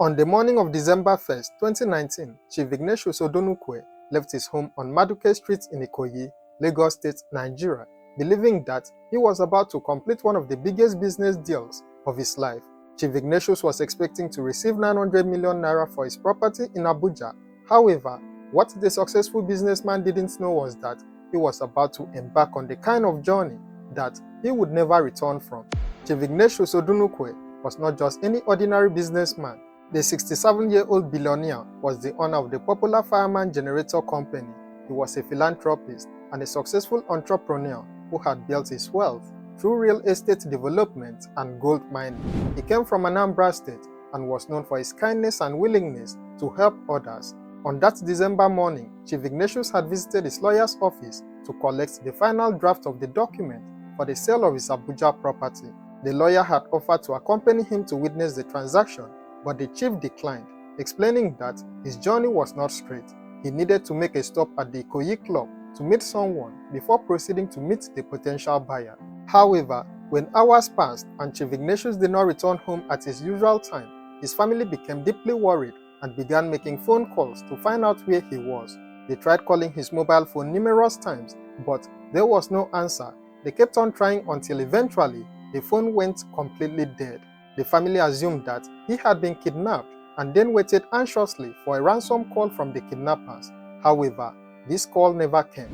On the morning of December 1st, 2019, Chief Ignatius Odunukwe left his home on Maduke Street in Ikoyi, Lagos State, Nigeria, believing that he was about to complete one of the biggest business deals of his life. Chief Ignatius was expecting to receive 900 million naira for his property in Abuja. However, what the successful businessman didn't know was that he was about to embark on the kind of journey that he would never return from. Chief Ignatius Odunukwe was not just any ordinary businessman. The 67-year-old billionaire was the owner of the popular fireman generator company. He was a philanthropist and a successful entrepreneur who had built his wealth through real estate development and gold mining. He came from Anambra State and was known for his kindness and willingness to help others. On that December morning, Chief Ignatius had visited his lawyer's office to collect the final draft of the document for the sale of his Abuja property. The lawyer had offered to accompany him to witness the transaction, but the chief declined, explaining that his journey was not straight. He needed to make a stop at the Ikoyi club to meet someone before proceeding to meet the potential buyer. However, when hours passed and Chief Ignatius did not return home at his usual time, his family became deeply worried and began making phone calls to find out where he was. They tried calling his mobile phone numerous times, but there was no answer. They kept on trying until eventually the phone went completely dead. The family assumed that he had been kidnapped and then waited anxiously for a ransom call from the kidnappers. However, this call never came.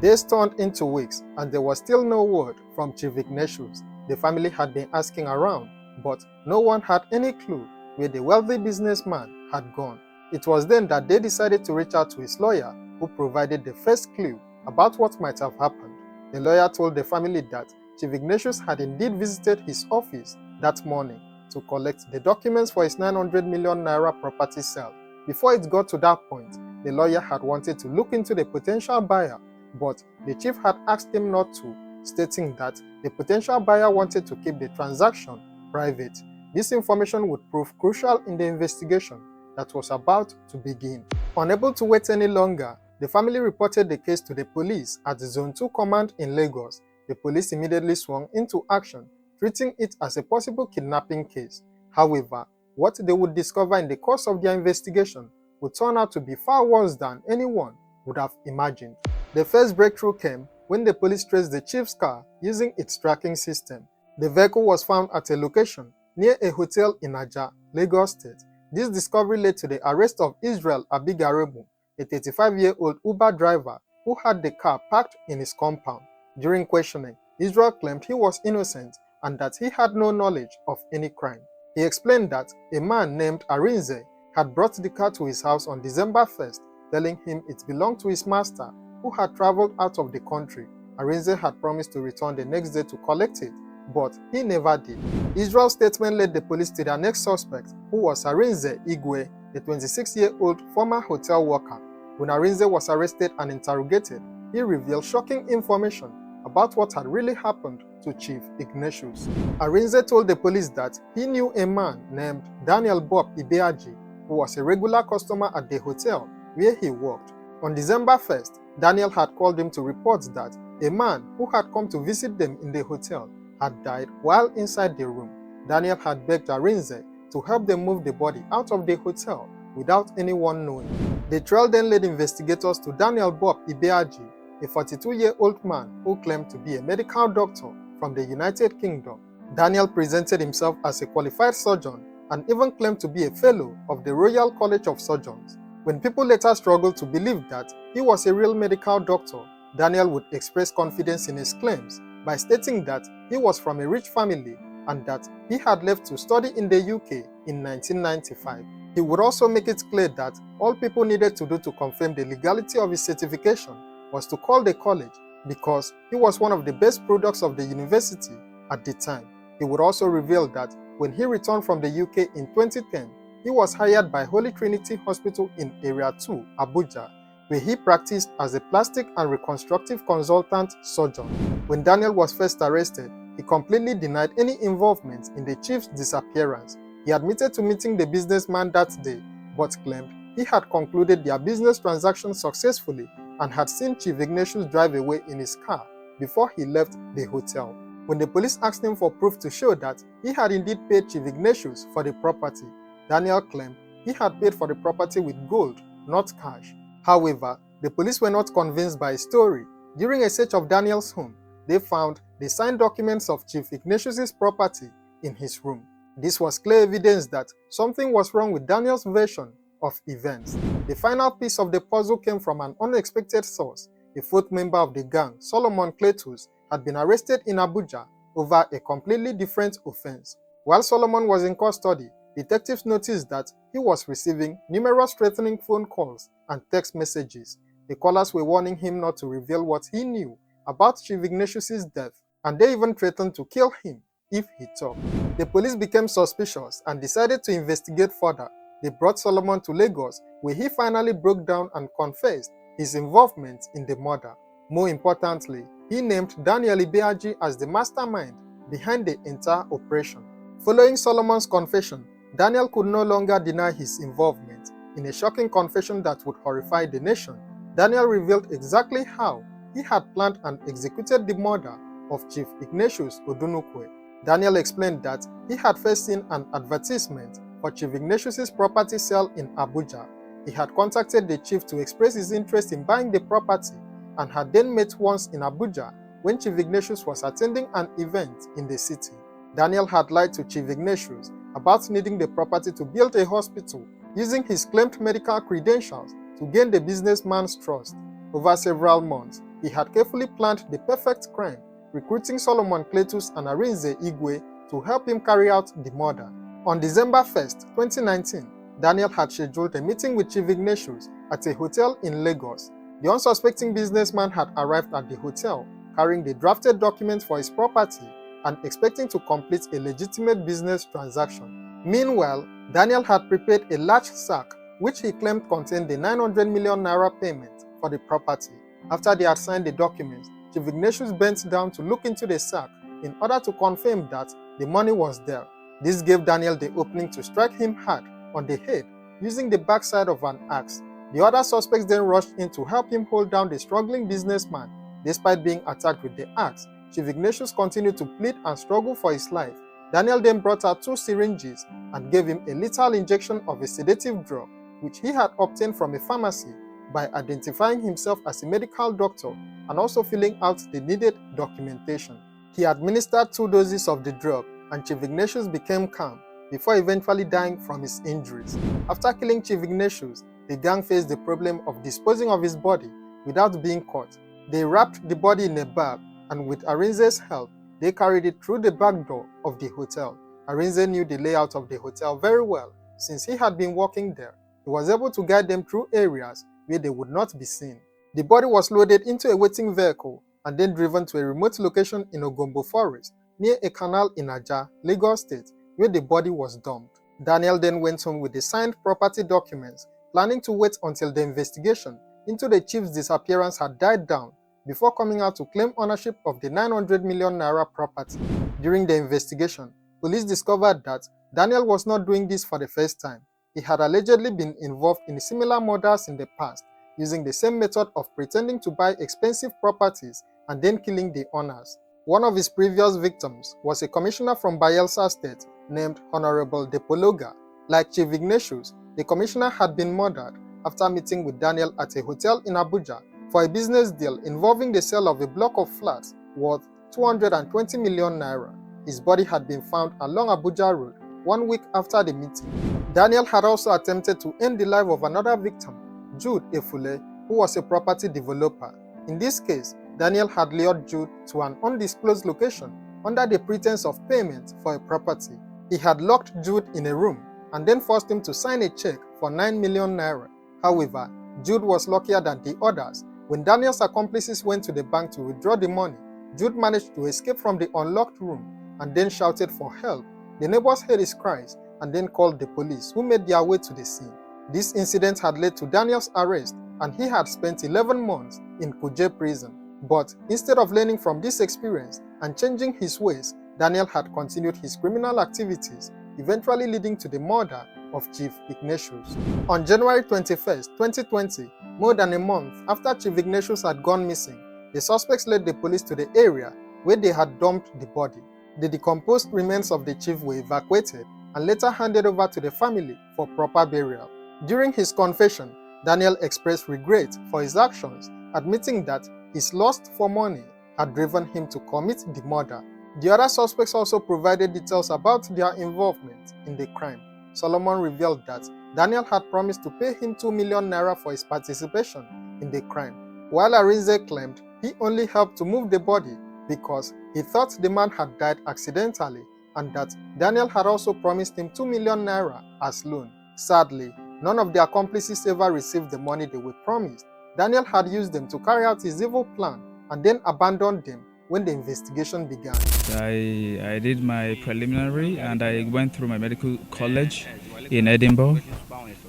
Days turned into weeks and there was still no word from Chief Ignatius. The family had been asking around, but no one had any clue where the wealthy businessman had gone. It was then that they decided to reach out to his lawyer, who provided the first clue about what might have happened. The lawyer told the family that Chief Ignatius had indeed visited his office that morning to collect the documents for his 900 million naira property sale. Before it got to that point, the lawyer had wanted to look into the potential buyer, but the chief had asked him not to, stating that the potential buyer wanted to keep the transaction private. This information would prove crucial in the investigation that was about to begin. Unable to wait any longer, the family reported the case to the police at Zone 2 Command in Lagos. The police immediately swung into action, treating it as a possible kidnapping case. However, what they would discover in the course of their investigation would turn out to be far worse than anyone would have imagined. The first breakthrough came when the police traced the chief's car using its tracking system. The vehicle was found at a location near a hotel in Abuja, Lagos State. This discovery led to the arrest of Israel Abigarebu, a 35-year-old Uber driver who had the car parked in his compound. During questioning, Israel claimed he was innocent and that he had no knowledge of any crime. He explained that a man named Arinze had brought the car to his house on December 1st, telling him it belonged to his master, who had traveled out of the country. Arinze had promised to return the next day to collect it, but he never did. Israel's statement led the police to their next suspect, who was Arinze Igwe, a 26-year-old former hotel worker. When Arinze was arrested and interrogated, he revealed shocking information about what had really happened to Chief Ignatius. Arinze told the police that he knew a man named Daniel Bob Ibeaji, who was a regular customer at the hotel where he worked. On December 1st, Daniel had called him to report that a man who had come to visit them in the hotel had died while inside the room. Daniel had begged Arinze to help them move the body out of the hotel without anyone knowing. The trail then led investigators to Daniel Bob Ibeaji, a 42-year-old man who claimed to be a medical doctor from the United Kingdom. Daniel presented himself as a qualified surgeon and even claimed to be a fellow of the Royal College of Surgeons. When people later struggled to believe that he was a real medical doctor, Daniel would express confidence in his claims by stating that he was from a rich family and that he had left to study in the UK in 1995. He would also make it clear that all people needed to do to confirm the legality of his certification was to call the college, because he was one of the best products of the university at the time. He would also reveal that when he returned from the UK in 2010, he was hired by Holy Trinity Hospital in Area 2, Abuja, where he practiced as a plastic and reconstructive consultant surgeon. When Daniel was first arrested, he completely denied any involvement in the chief's disappearance. He admitted to meeting the businessman that day, but claimed he had concluded their business transaction successfully and had seen Chief Ignatius drive away in his car before he left the hotel. When the police asked him for proof to show that he had indeed paid Chief Ignatius for the property, Daniel claimed he had paid for the property with gold, not cash. However, the police were not convinced by his story. During a search of Daniel's home, they found the signed documents of Chief Ignatius' property in his room. This was clear evidence that something was wrong with Daniel's version of events. The final piece of the puzzle came from an unexpected source. A fourth member of the gang, Solomon Cletus, had been arrested in Abuja over a completely different offense. While Solomon was in custody, detectives noticed that he was receiving numerous threatening phone calls and text messages. The callers were warning him not to reveal what he knew about Chief Ignatius' death, and they even threatened to kill him if he talked. The police became suspicious and decided to investigate further. They brought Solomon to Lagos, where he finally broke down and confessed his involvement in the murder. More importantly, he named Daniel Ibeaji as the mastermind behind the entire operation. Following Solomon's confession, Daniel could no longer deny his involvement. In a shocking confession that would horrify the nation, Daniel revealed exactly how he had planned and executed the murder of Chief Ignatius Odunukwe. Daniel explained that he had first seen an advertisement for Chief Ignatius' property sale in Abuja. He had contacted the chief to express his interest in buying the property and had then met once in Abuja when Chief Ignatius was attending an event in the city. Daniel had lied to Chief Ignatius about needing the property to build a hospital, using his claimed medical credentials to gain the businessman's trust. Over several months, he had carefully planned the perfect crime, recruiting Solomon Cletus and Arinze Igwe to help him carry out the murder. On December 1, 2019, Daniel had scheduled a meeting with Chief Ignatius at a hotel in Lagos. The unsuspecting businessman had arrived at the hotel carrying the drafted documents for his property and expecting to complete a legitimate business transaction. Meanwhile, Daniel had prepared a large sack which he claimed contained the 900 million naira payment for the property. After they had signed the documents, Chief Ignatius bent down to look into the sack in order to confirm that the money was there. This gave Daniel the opening to strike him hard on the head using the backside of an axe. The other suspects then rushed in to help him hold down the struggling businessman. Despite being attacked with the axe, Chief Ignatius continued to plead and struggle for his life. Daniel then brought out 2 syringes and gave him a lethal injection of a sedative drug, which he had obtained from a pharmacy by identifying himself as a medical doctor and also filling out the needed documentation. He administered 2 doses of the drug, and Chief Ignatius became calm before eventually dying from his injuries. After killing Chief Ignatius, the gang faced the problem of disposing of his body without being caught. They wrapped the body in a bag, and with Arinze's help, they carried it through the back door of the hotel. Arinze knew the layout of the hotel very well. Since he had been working there, he was able to guide them through areas where they would not be seen. The body was loaded into a waiting vehicle and then driven to a remote location in Ogombo Forest, near a canal in Aja, Lagos State, where the body was dumped. Daniel then went home with the signed property documents, planning to wait until the investigation into the chief's disappearance had died down before coming out to claim ownership of the 900 million naira property. During the investigation, police discovered that Daniel was not doing this for the first time. He had allegedly been involved in similar murders in the past, using the same method of pretending to buy expensive properties and then killing the owners. One of his previous victims was a commissioner from Bayelsa State named Honorable Depologa. Like Chief Ignatius, the commissioner had been murdered after meeting with Daniel at a hotel in Abuja for a business deal involving the sale of a block of flats worth 220 million naira. His body had been found along Abuja Road 1 week after the meeting. Daniel had also attempted to end the life of another victim, Jude Efule, who was a property developer. In this case, Daniel had lured Jude to an undisclosed location under the pretense of payment for a property. He had locked Jude in a room and then forced him to sign a check for 9 million naira. However, Jude was luckier than the others. When Daniel's accomplices went to the bank to withdraw the money, Jude managed to escape from the unlocked room and then shouted for help. The neighbors heard his cries and then called the police, who made their way to the scene. This incident had led to Daniel's arrest, and he had spent 11 months in Kuje prison. But instead of learning from this experience and changing his ways, Daniel had continued his criminal activities, eventually leading to the murder of Chief Ignatius. On January 21, 2020, more than a month after Chief Ignatius had gone missing, the suspects led the police to the area where they had dumped the body. The decomposed remains of the chief were evacuated, and later handed over to the family for proper burial. During his confession, Daniel expressed regret for his actions, admitting that his lust for money had driven him to commit the murder. The other suspects also provided details about their involvement in the crime. Solomon revealed that Daniel had promised to pay him 2 million naira for his participation in the crime, while Arinze claimed he only helped to move the body because he thought the man had died accidentally and that Daniel had also promised him 2 million naira as loan. Sadly, none of the accomplices ever received the money they were promised. Daniel had used them to carry out his evil plan and then abandoned them when the investigation began. I did my preliminary and I went through my medical college in Edinburgh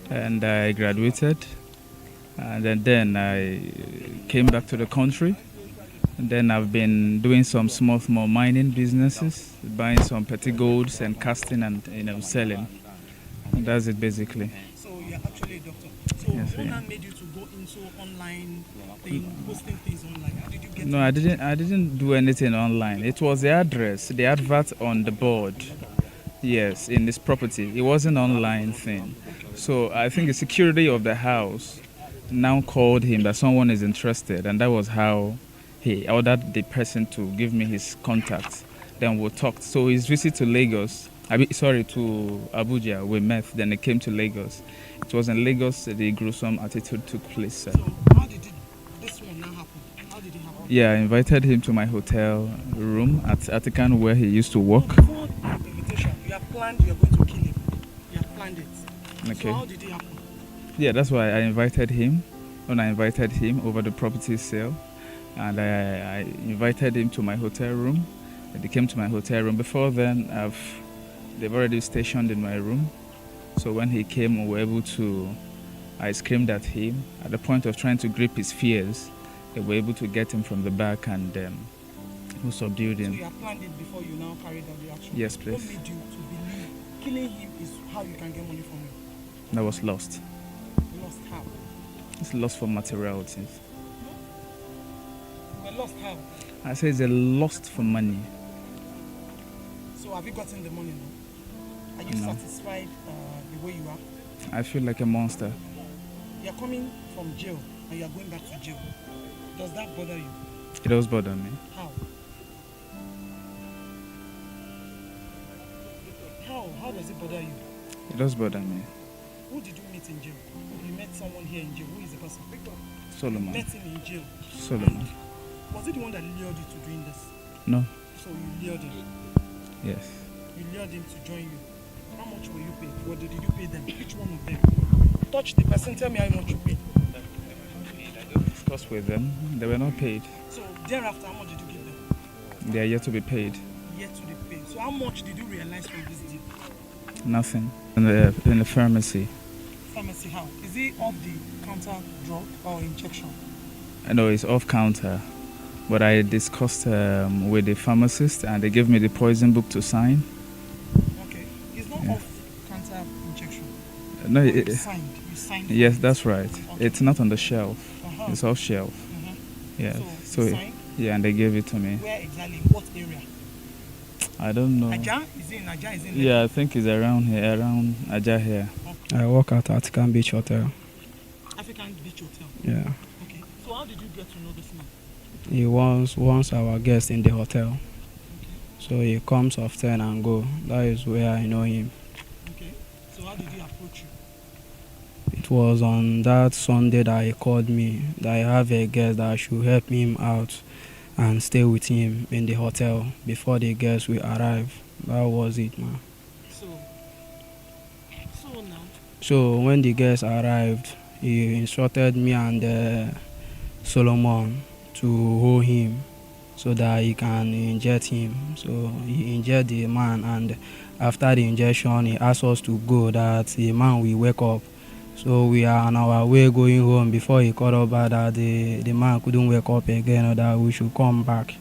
and I graduated. And then I came back to the country. And then I've been doing some small mining businesses, buying some petty golds and casting and selling. And that's it basically. So you're actually a doctor. So yes, what made you to go into online thing, posting things online? How did you get? No, I didn't do anything online. It was the address, the advert on the board. Yes, in this property. It wasn't an online thing. So I think the security of the house now called him that someone is interested, and that was how he ordered the person to give me his contact. Then we talked. So his visit to Lagos, to Abuja, we met. Then he came to Lagos. It was in Lagos the gruesome attitude took place. So how did this one now happen? How did it happen? Yeah, I invited him to my hotel room at Atikan where he used to work. Before the invitation, you have planned you're going to kill him. You have planned it. Okay. So how did it happen? Yeah, that's why I invited him. When I invited him over the property sale, and I invited him to my hotel room. He came to my hotel room. Before then, they've already stationed in my room. So when he came, we were able to. I screamed at him. At the point of trying to grip his fears, they were able to get him from the back and we subdued him. So you have planned it before you now carried out the action? Yes, please. What made you to believe killing him is how you can get money from him? That was lost. Lost how? It's lost for materialities. You were lost how? I say it's a lost for money. So have you gotten the money now? Are you satisfied the way you are? I feel like a monster. You're coming from jail and you're going back to jail. Does that bother you? It does bother me. How? How does it bother you? It does bother me. Who did you meet in jail? You met someone here in jail. Who is the person? Solomon. You met him in jail. Solomon. Was it the one that lured you to doing this? No. So you lured him? Yes. You lured him to join you. How much were you paid? What did you pay them? Each one of them. Touch the person, tell me how much you paid. Discussed with them. They were not paid. So thereafter, how much did you give them? They are yet to be paid. Yet to be paid. So how much did you realize from this deal? Nothing. In the pharmacy. Pharmacy how? Is it off the counter drug or injection? I know it's off counter. But I discussed with the pharmacist and they gave me the poison book to sign. Okay. It's not off counter injection. No, you signed. Yes, that's right. Okay. It's not on the shelf. It's off shelf. Yeah. So yeah, and they gave it to me. Where exactly? What area? I don't know. Aja? Is it in Aja? Is it in Yeah, I think it's around here, around Aja here. Okay. I work at African Beach Hotel. African Beach Hotel? Yeah. Okay. So how did you get to know this man? He was once our guest in the hotel. Okay. So he comes often and go. That is where I know him. Okay. So how did he approach you? It was on that Sunday that he called me that I have a guest that should help him out and stay with him in the hotel before the guests will arrive. That was it, man. So now? So when the guests arrived, he instructed me and Solomon to hold him so that he can inject him. So he injected the man, and after the injection he asked us to go, that the man will wake up. So we are on our way going home before he called up that the man couldn't wake up again, or that we should come back.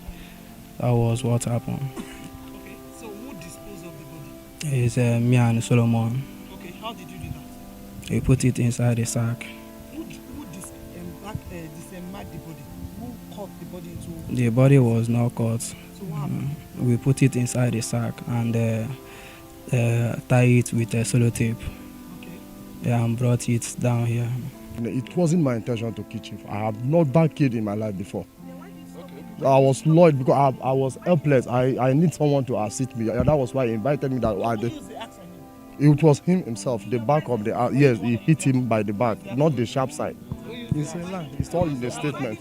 That was what happened. Okay, so who disposed of the body? It's me and Solomon. Okay, how did you do that? We put it inside the sack. Who disembarked the body? Who cut the body into? The body was not cut. So what happened? We put it inside the sack, and tie it with a sellotape. Okay. Yeah, and brought it down here. It wasn't my intention to kill Chief. I have not been killed in my life before. I was annoyed because I was helpless. I need someone to assist me. That was why he invited me. It was him himself, the back of the yes, he hit him by the back, not the sharp side. It's a lie. It's all in the statement.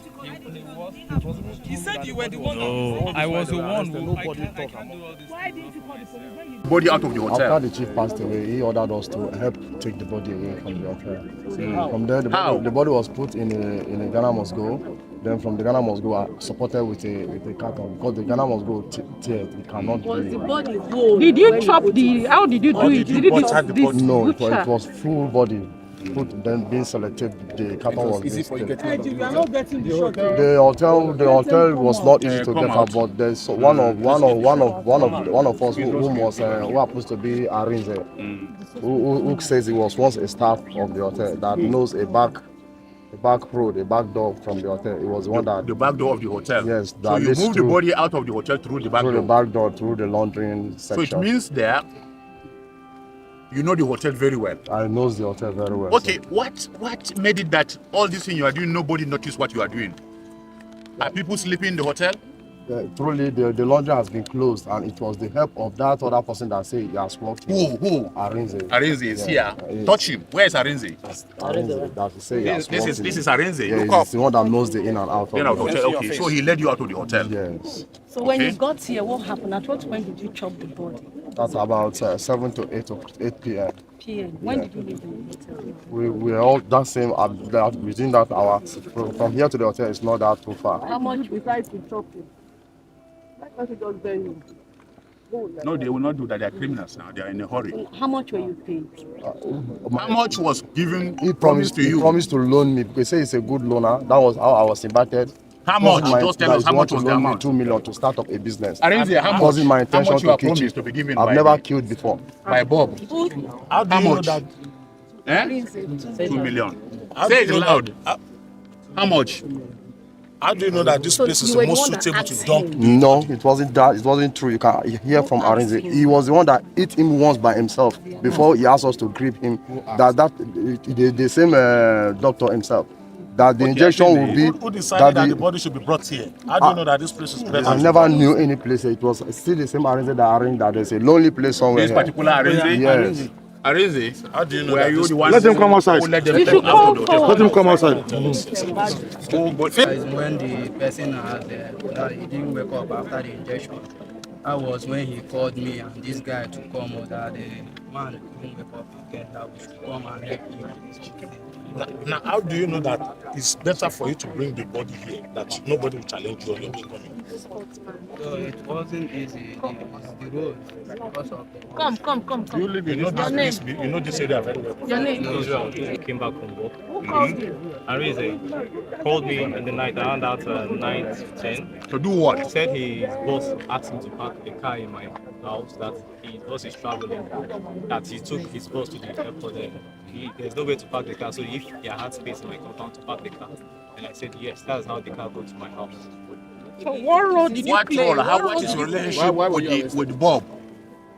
He said you were the one. No, I was the one who. Nobody talk about. Why didn't you call the police when you Body out of the hotel. After the chief passed away, he ordered us to help take the body away from the hotel. From there, How? the body was put in a Ghana must go. Then from the Ghana must go, I supported with a carton because the Ghana must go tear. It cannot be. Did you chop the? How did you do it? Did you do this? No, it was full body. Put then being selected, the carton was easy for you being getting out of you are not getting the shot? the hotel was not easy to come get out. out, but there's one of us who was who happens to be Arinze, who says he was once a staff of the hotel that knows a back road, a back door from the hotel. It was the one that The back door of the hotel. Yes, So that you leads moved the through- body out of the hotel through the back through door. the back door, through the laundry So section. it means that you know the hotel very well. I knows the hotel very well. Okay, what made it that all this thing you are doing, nobody noticed what you are doing? Are people sleeping in the hotel? Truly, the laundry has been closed, and it was the help of that other person that say he has worked. Who? Arinze. Arinze is Yeah, here. yes. Touch him. Where is Arinze? Arinze that he say he has This worked is in- Arinze. Yeah, Look up. he's the one that knows the in and out of You know, the hotel. Okay, so he led you out to the hotel. Yes, So when Okay. you got here, what happened? At what point did you chop the body? that's about 7 to 8 p.m. PM. When did you leave the hotel? We were all that same that within that hour. From here to the hotel is not that too far. How much besides to chop it? Why can't you just bury him? No, they will not do that. They are criminals now. They are in a hurry. How much were you paid? How much was given? He promised to you? He promised to loan me because he said he's a good loaner. That was how I was invited. How much? Wasn't my- Just tell that us he how much want was to the loan me amount. 2 million to start up a business. Arinze, how much? Wasn't my How intention much you to are kill promised Chief. to be given I've by never killed before. by Bob? How do How you know much? that? Eh? 2 million. How Say do it you know loud. that- How much? How do you know that this So place is you the were the most one that suitable to asked dump? him. No, it wasn't that. It wasn't true. You can hear from Who asked Arinze. him? He was the one that hit him once by himself before he asked us to grip him. The same doctor himself. That the Okay, injection I think will be. Who decided that the- the body should be brought here? How do you know that this place is better? I never knew any place. It was still the same Arinze that arranged that there's a lonely place somewhere This here. particular Arinze? Yes. Arinze? How do you know Were that you this the one? Let him come outside. Who let them You come should out call of the hotel? Let him come outside. Who bought- That is when the person had that he didn't wake up after the injection. That was when he called me and this guy to come or that the man couldn't wake up again, that we should come and help him. Now, how do you know that it's better for you to bring the body here, that nobody will challenge you on your way coming? So it wasn't easy. The road because of the Come. You live in Your name? you know this area very well. Your name? I came back from work. Who called you? Arinze called me in the night around that 9 to 10. To do what? He said his boss asked him to park a car in my house, that his boss is traveling, that he took his boss to the airport. There's no way to park the car, so if he had space in my compound to park the car. And I said, yes, that's how the car got to my house. So what role did you What play? role? What What role is did your you play? relationship with Bob?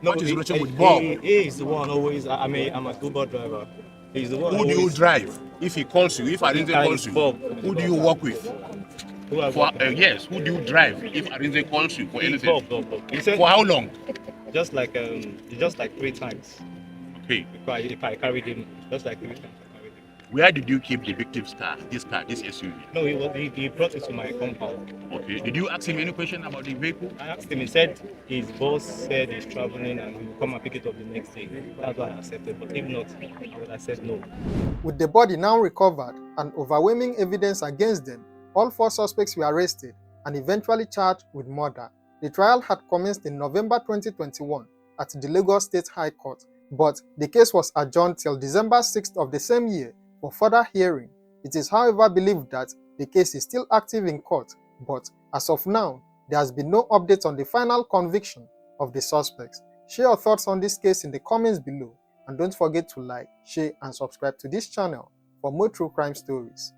What is your relationship with Bob? He is the one always, I'm an Uber driver. He's the one Who do you always, drive? If he calls you, if Arinze calls you, Bob. who do you work with? who I For, work with. yes, who do you drive? If Arinze calls you for anything? Bob. He said For how long? just like 3 times. Okay. If I carried him, just like 3 times I carried him. Where did you keep the victim's car, this SUV? No, he brought it to my compound. Okay. Did you ask him any question about the vehicle? I asked him, he said his boss said he's traveling and he will come and pick it up the next day. That's why I accepted, but if not, I would have said no. With the body now recovered and overwhelming evidence against them, all 4 suspects were arrested and eventually charged with murder. The trial had commenced in November 2021 at the Lagos State High Court, but the case was adjourned till December 6th of the same year for further hearing. It is, however, believed that the case is still active in court, but as of now, there has been no update on the final conviction of the suspects. Share your thoughts on this case in the comments below, and don't forget to like, share, and subscribe to this channel for more true crime stories.